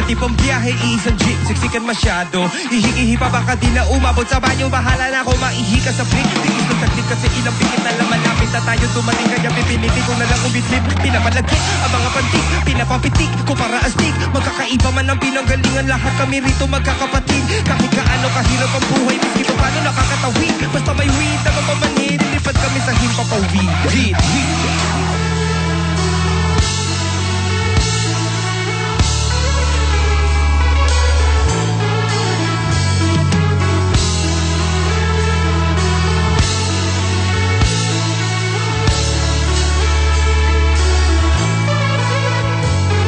tipong biyahe, isang jeep, siksikan masyado. Ihi-ihi pa baka di na umabot sa banyo. Bahala na ako maihi ka sa freak. Tingis ng saglit kasi ilang pikit na lang malapit na tayo dumating. Kaya pipiniti ko na lang umitlip. Pinapalagkit ang mga pantik, pinapapitik ko para astig. Magkakaiba man ang pinanggalingan, lahat kami rito magkakapatid. Kahit kaano kahirap ang buhay, miski pa paano nakakatawid. Basta may weed na mapamanid, lilipad kami sa himpapawid. Hit.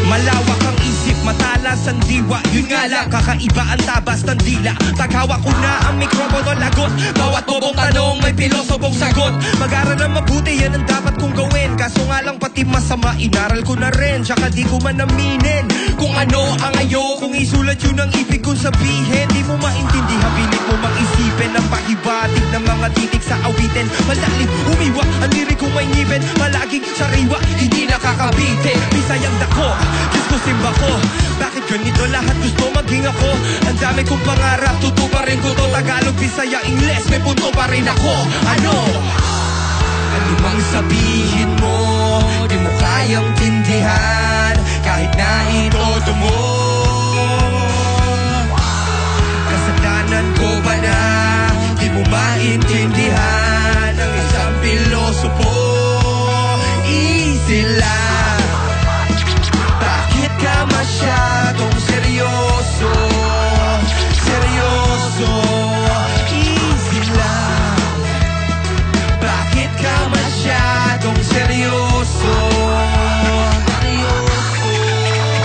Malawak ang isip, matalas ang diwa. Yun nga lang, kakaiba ang tabas ng dila. Paghawak ko na ang mikropono, lagot. Bawat bobong tanong, may pilosopong sagot. Mag-aral na mabuti, yan ang dapat kong gawin. Kaso nga lang pati masama, inaral ko na rin. Tsaka di ko man aminin kung ano ang ayo. Kung isulat yun ang ibig kong sabihin, di mo maintindihan, pilit mo mag-isipin ang pahibatig ng mga titik sa awitin. Malalim, umiwa, ang lirik kong may ngipin. Malaging sariwa, hindi nakakabitin. Bisayang dako, Diyos ko simba ko. Bakit ganito lahat gusto maging ako? Ang dami kong pangarap, tutuparin ko to. Tagalog, Bisaya, Ingles, may punto pa rin ako. Ano mang sabihin mo, di mo kayang tindihan. Kahit na itodo mo, kasalanan ko ba na di mo maintindihan ang isang pilosopo? Easy lang, bakit ka masyadong seryoso? Seryoso, easy lang, bakit ka masyadong seryoso?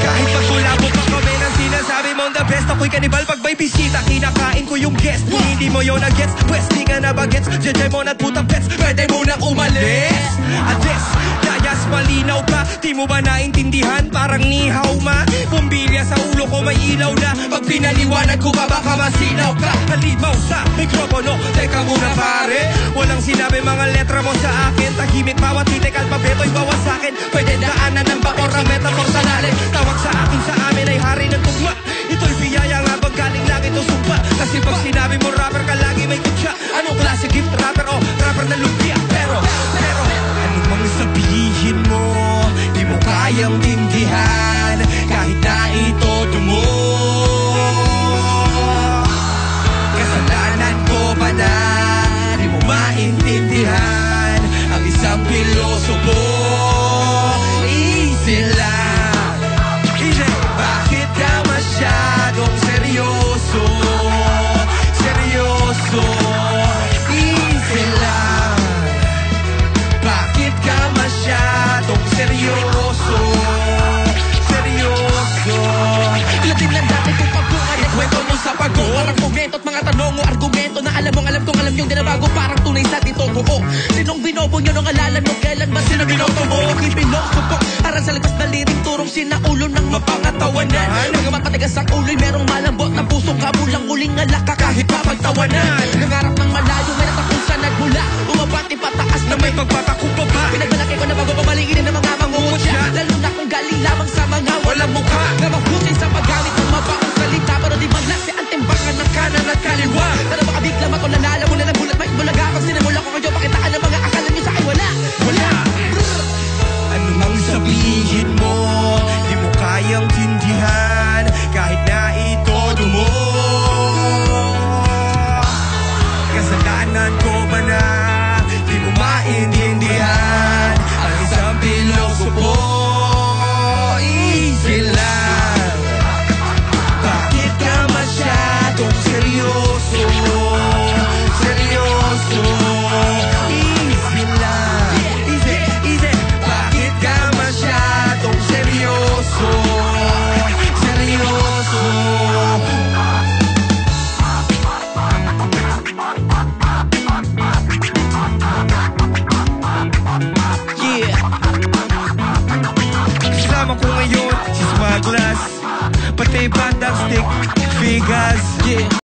Kahit pagkulabo pa kami ng sinasabi mong the best, ako'y kanibal pag may bisita, kinakain ko yung guest. Kung hindi mo yun ang gets, pwes di ka na bagets. Jejay mo na't putang pets, pwede mo nang umalis. Ades, dayas malinaw pa, di mo ba naintindihan? Parang nihaw ma, pumbilya sa ulo ko may ilaw na. Pag pinaliwanag ko ba baka masinaw ka? Halimaw sa mikropono, teka muna pare. Walang sinabi mga letra mo sa akin. Tahimik bawat titik, alpabeto'y bawas sa'kin. Pwede daanan ng bakor ang metaphor sa lalim. Tawag sa akin sa amin ay hari ng tugma. Ito'y biyaya nga bang galing langit o sumpa? Kasi pag sinabi mo rapper ka lagi may kutsa. Anong klase gift, rapper o rapper na lumpia? Pero ano mang sabihin mo, di mo kayang tindihan. Kahit na itodo mo, kasalanan ko ba na di mo maintindihan ang isang pilosopo? Easy lang, easy. Bakit ka masyadong seryoso? Seryoso, easy lang, bakit ka masyadong seryoso? Seryoso. Latin lang dati kung pagkungan at kwento mo sa pag-o. Parang komento at mga tanong o argumento na alam mong alam kung alam yung dinabago. Parang tunay sa dito ko. Sinong binobo nyo nung alalan mo? Kailan ba sino binoto mo? Aking pilosopo, harang sa lipas na liring turong sinaulo ng mapangatawanan. Mga matatigas ang ulo'y merong malambot na puso. Kabulang uling alaka kahit pa magtawanan. Nangarap ng malayo, may natakong sa nagmula. Umabati pataas na may pagpapakumbaba. Pinagmalaki ko na bago pamalinginin ng mga mangungutya. Lalo na kung galing lamang sa mga walang mukha. Na mahusin sa paggamit ng mabaong salita. Pero di maglasi ang timbangan ng kanan at kaliwa. Sana makabigla mo kung nalala mo na ng bulat. May bulaga pag sinimula ko kayo, pakitaan ang mga akala nyo sa akin wala. Wala. Ano mang sabihin mo, di mo kayang tindihan. Kahit na itodo mo, kasalanan ko ba na di mo maintindihan ang isang pilosopo? Easy lang, bakit ka masyadong seryoso? Seryoso, easy lang, easy, easy. Bakit ka masyadong seryoso? Seryoso. Yeah. Kasama ko ngayon si Smugglers, pati bandang stick figures. Yeah.